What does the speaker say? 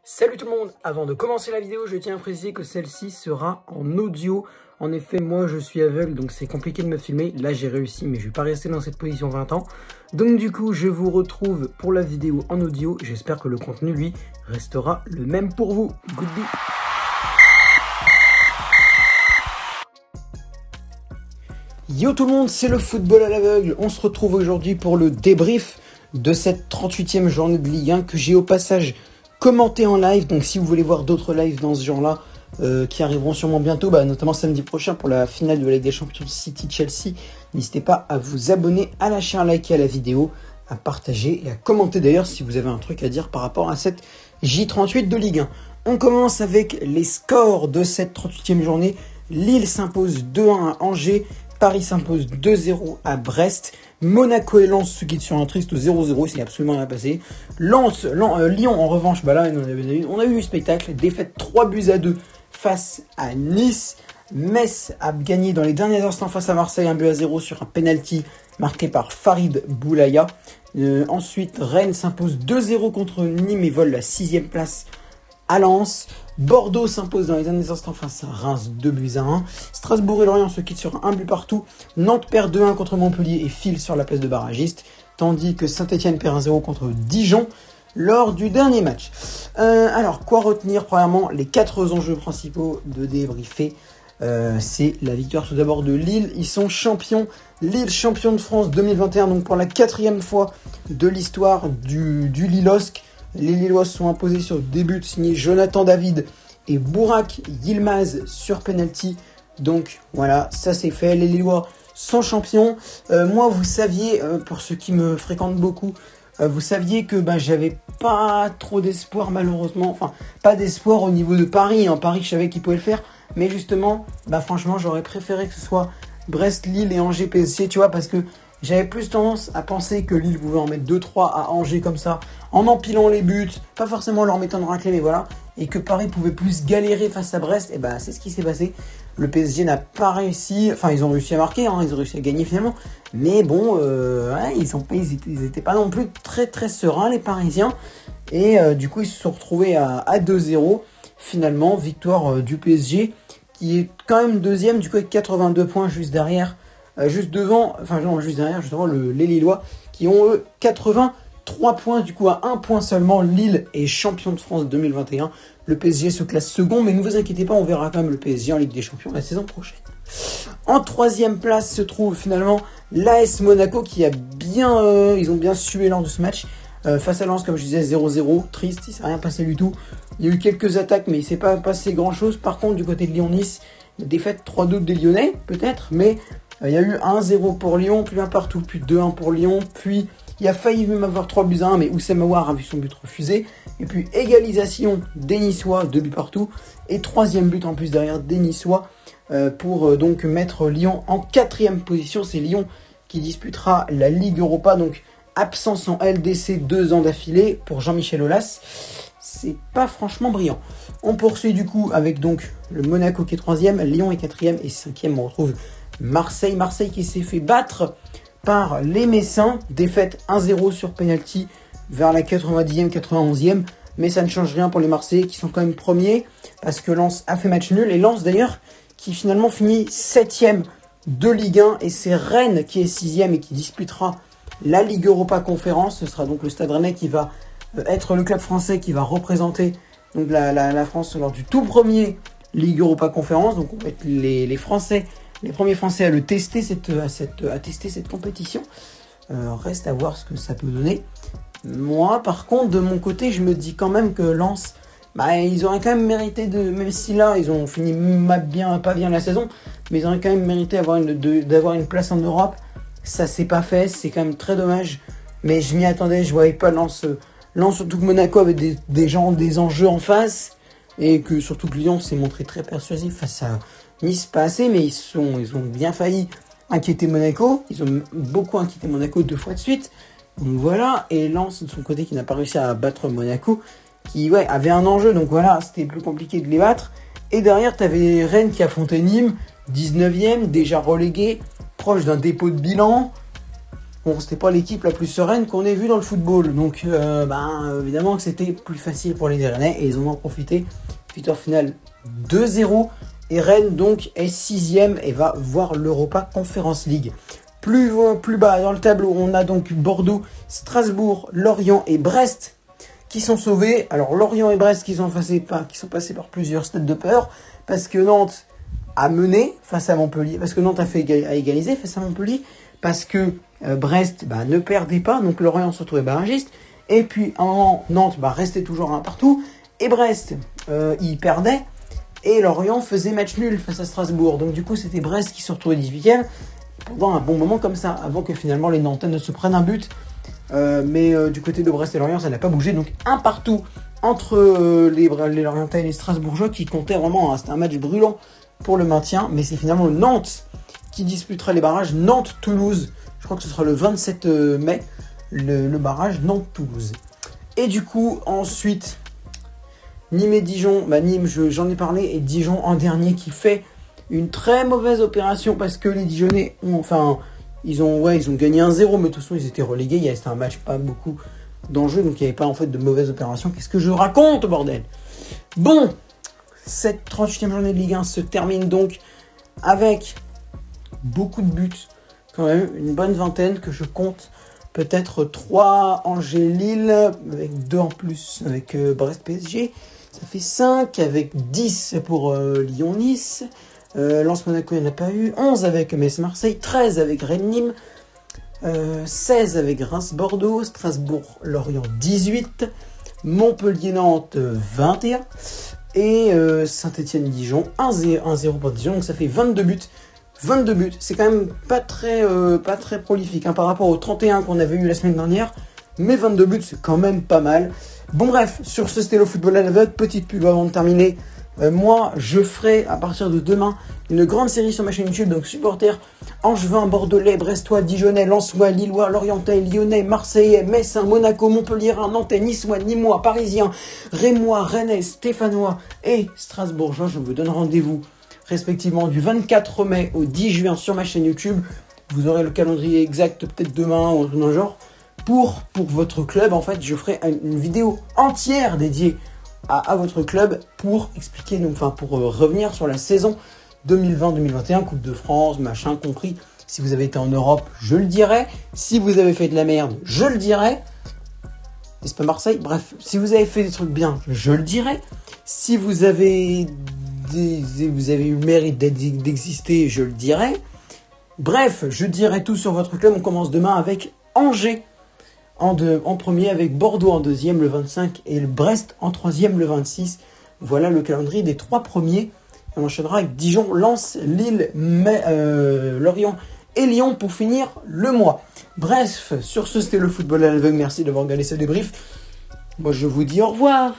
Salut tout le monde, avant de commencer la vidéo, je tiens à préciser que celle-ci sera en audio. En effet, moi je suis aveugle, donc c'est compliqué de me filmer. Là j'ai réussi, mais je vais pas rester dans cette position 20 ans. Donc du coup, je vous retrouve pour la vidéo en audio. J'espère que le contenu, lui, restera le même pour vous. Goodbye. Yo tout le monde, c'est le football à l'aveugle. On se retrouve aujourd'hui pour le débrief de cette 38e journée de Ligue 1 que j'ai au passage commenté en live. Donc si vous voulez voir d'autres lives dans ce genre-là, qui arriveront sûrement bientôt, notamment samedi prochain pour la finale de la Ligue des Champions City-Chelsea, n'hésitez pas à vous abonner, à lâcher un like à la vidéo, à partager et à commenter d'ailleurs si vous avez un truc à dire par rapport à cette J38 de Ligue 1. On commence avec les scores de cette 38e journée. Lille s'impose 2-1 à Angers. Paris s'impose 2-0 à Brest. Monaco et Lens se quittent sur un triste 0-0, c'est absolument rien passé. Lyon en revanche, là on a eu du spectacle. Défaite 3-2 face à Nice. Metz a gagné dans les derniers instants face à Marseille 1-0 sur un penalty marqué par Farid Boulaya. Ensuite, Rennes s'impose 2-0 contre Nîmes et vole la 6e place à Lens. Bordeaux s'impose dans les derniers instants face à Reims 2-1. Strasbourg et Lorient se quittent sur un but partout. Nantes perd 2-1 contre Montpellier et file sur la place de barragiste. Tandis que Saint-Etienne perd 1-0 contre Dijon lors du dernier match. Alors, quoi retenir? Premièrement, les 4 enjeux principaux de débriefer. C'est la victoire tout d'abord de Lille. Ils sont champions. Lille champion de France 2021, donc pour la 4e fois de l'histoire du Lilosque. Les Lillois se sont imposés sur des buts signés Jonathan David et Burak Yilmaz sur penalty. Donc voilà, ça c'est fait. Les Lillois sont champions. Moi, vous saviez, pour ceux qui me fréquentent beaucoup, vous saviez que j'avais pas trop d'espoir malheureusement. Enfin, pas d'espoir au niveau de Paris. Paris, je savais qu'ils pouvaient le faire. Mais justement, franchement, j'aurais préféré que ce soit Brest, Lille et Angers PSG, tu vois, parce que j'avais plus tendance à penser que Lille pouvait en mettre 2-3 à Angers comme ça, en empilant les buts, pas forcément leur mettant de raclée, mais voilà, et que Paris pouvait plus galérer face à Brest. Et c'est ce qui s'est passé. Le PSG n'a pas réussi, enfin ils ont réussi à marquer, ils ont réussi à gagner finalement, mais bon, ils étaient pas non plus très très sereins les Parisiens, et du coup ils se sont retrouvés à 2-0, finalement, victoire du PSG, qui est quand même deuxième, du coup avec 82 points juste derrière. Juste derrière justement les Lillois qui ont eux 83 points, du coup à 1 point seulement. Lille est champion de France 2021. Le PSG se classe second, mais ne vous inquiétez pas, on verra quand même le PSG en Ligue des Champions la saison prochaine. En 3e place se trouve finalement l'AS Monaco qui a ils ont bien sué lors de ce match. Face à Lens, comme je disais, 0-0, triste, il ne s'est rien passé du tout. Il y a eu quelques attaques, mais il ne s'est pas passé grand chose. Par contre, du côté de Lyon-Nice, défaite 3-2 des Lyonnais, peut-être, mais il y a eu 1-0 pour Lyon, puis 1 partout, puis 2-1 pour Lyon, puis il a failli même avoir 3-1, mais Oussem Aouar a vu son but refusé, et puis égalisation des Niçois, 2 buts partout, et 3e but en plus derrière des Niçois, pour donc mettre Lyon en 4e position. C'est Lyon qui disputera la Ligue Europa, donc absence en LDC 2 ans d'affilée pour Jean-Michel Aulas. C'est pas franchement brillant. On poursuit du coup avec donc le Monaco qui est 3e, Lyon est 4e, et 5e on retrouve Marseille qui s'est fait battre par les Messins, défaite 1-0 sur penalty vers la 90e, 91e, mais ça ne change rien pour les Marseillais qui sont quand même premiers, parce que Lens a fait match nul, et Lens d'ailleurs qui finalement finit 7e de Ligue 1, et c'est Rennes qui est 6e et qui disputera la Ligue Europa Conférence. Ce sera donc le Stade Rennais qui va être le club français qui va représenter donc la France lors du tout premier Ligue Europa Conférence. Donc on va être les Français, les premiers Français à tester cette compétition. Reste à voir ce que ça peut donner. Moi, par contre, de mon côté, je me dis quand même que Lens, ils auraient quand même mérité même si là, ils ont fini pas bien la saison, mais ils auraient quand même mérité d'avoir une place en Europe. Ça s'est pas fait, c'est quand même très dommage. Mais je m'y attendais, je voyais pas Lens, surtout que Monaco avait des enjeux en face, et que surtout que Lyon s'est montré très persuasif face à Nice, pas assez, mais ils ont bien failli inquiéter Monaco. Ils ont beaucoup inquiété Monaco 2 fois de suite. Donc voilà, et Lens de son côté qui n'a pas réussi à battre Monaco, qui avait un enjeu, donc voilà, c'était plus compliqué de les battre. Et derrière, tu avais Rennes qui affrontait Nîmes, 19e, déjà relégué, proche d'un dépôt de bilan. bon, c'était pas l'équipe la plus sereine qu'on ait vue dans le football. Donc, évidemment que c'était plus facile pour les Rennais et ils en ont profité. Victoire finale 2-0. Et Rennes, donc, est 6e et va voir l'Europa Conference League. Plus bas dans le tableau, on a donc Bordeaux, Strasbourg, Lorient et Brest qui sont sauvés. Alors, Lorient et Brest qui sont passés par plusieurs stades de peur parce que Nantes a mené face à Montpellier, parce que Nantes a égalisé face à Montpellier, parce que Brest ne perdait pas, donc Lorient se retrouvait barragiste. Et puis, à un moment, Nantes restait toujours un partout. Et Brest, il perdait. Et Lorient faisait match nul face à Strasbourg. Donc du coup, c'était Brest qui se retrouvait 18e pendant un bon moment comme ça, avant que finalement les Nantais ne se prennent un but. Mais du côté de Brest et Lorient, ça n'a pas bougé. Donc un partout entre les Lorientais et les Strasbourgeois qui comptaient vraiment. C'était un match brûlant pour le maintien. Mais c'est finalement Nantes qui disputera les barrages. Nantes-Toulouse. Je crois que ce sera le 27 mai, le barrage Nantes-Toulouse. Et du coup, ensuite... Nîmes et Dijon, Nîmes j'en ai parlé, et Dijon en dernier qui fait une très mauvaise opération parce que les Dijonnais ils ont gagné 1-0, mais de toute façon ils étaient relégués, c'était un match pas beaucoup d'enjeux, donc il n'y avait pas en fait de mauvaise opération. Qu'est-ce que je raconte, bordel? Bon, cette 38e journée de Ligue 1 se termine donc avec beaucoup de buts, quand même, une bonne vingtaine que je compte. Peut-être 3 Angers-Lille, avec 2 en plus avec Brest-PSG. Ça fait 5, avec 10 pour Lyon-Nice. Lens-Monaco, il n'y en a pas eu. 11 avec Metz-Marseille. 13 avec Rennes-Nîmes. 16 avec Reims-Bordeaux. Strasbourg-Lorient, 18. Montpellier-Nantes, 21. Et Saint-Étienne-Dijon, 1-0 pour Dijon. Donc ça fait 22 buts. 22 buts, c'est quand même pas très prolifique par rapport aux 31 qu'on avait eu la semaine dernière. Mais 22 buts, c'est quand même pas mal. Bon bref, sur ce c'était le football à l'aveugle. Petite pub avant de terminer. Moi, je ferai à partir de demain une grande série sur ma chaîne YouTube. Donc supporters angevin, bordelais, brestois, dijonnais, lensois, lillois, lorientais, lyonnais, marseillais, messin, Monaco, Montpellier, nantais, niçois, nîmois, parisiens, rémois, rennais, stéphanois et strasbourgeois. Je vous donne rendez-vous respectivement du 24 mai au 10 juin sur ma chaîne YouTube. Vous aurez le calendrier exact peut-être demain ou un genre. Pour votre club, en fait, je ferai une vidéo entière dédiée à votre club pour expliquer, pour revenir sur la saison 2020-2021, Coupe de France, machin compris. Si vous avez été en Europe, je le dirai. Si vous avez fait de la merde, je le dirai. N'est-ce pas Marseille? Bref, si vous avez fait des trucs bien, je le dirai. Si vous avez eu le mérite d'exister, je le dirai. Bref, je dirai tout sur votre club. On commence demain avec Angers en premier, avec Bordeaux en deuxième le 25 et le Brest en troisième le 26. Voilà le calendrier des 3 premiers. On enchaînera avec Dijon, Lens, Lille, Lorient et Lyon pour finir le mois. Bref, sur ce c'était le football à l'aveugle. Merci d'avoir regardé ce débrief. Moi je vous dis au revoir.